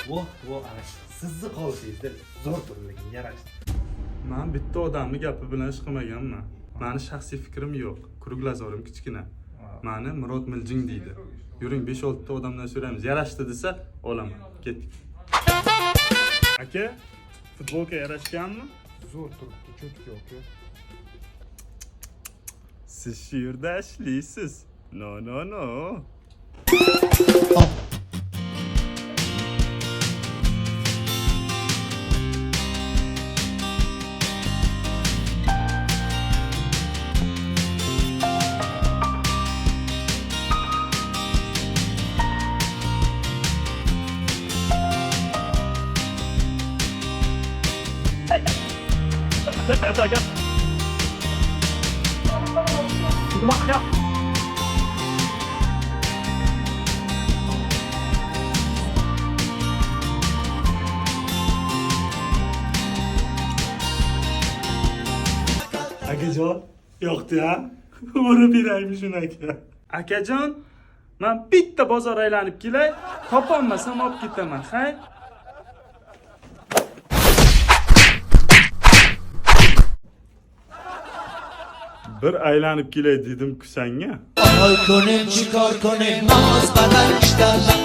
Bu ana sizni qolsangizda zo'r turligim yarashdi. Men bitta odamni gapi bilan ish qilmaganman. Meni shaxsiy fikrim yo'q. Kruglazorım kichkina. Meni Murod Miljing deydi. Yuring 5-6 ta odamdan so'raymiz. Yarashdi desa, olaman. Ketdik. Aka, futbolka yarashganmi? Zo'r turibdi, cho'tka aka. Siz shu yerda ishlaysiz. No. Akajon, yo'qdi-a? Urib beraymi shuni aka? Akajon, men bitta bozor aylanib kelay, topolmasam olib ketaman, hay? Bir aylanib kelay dedim-ku senga. Al konem çıkar konem namaz badan işler.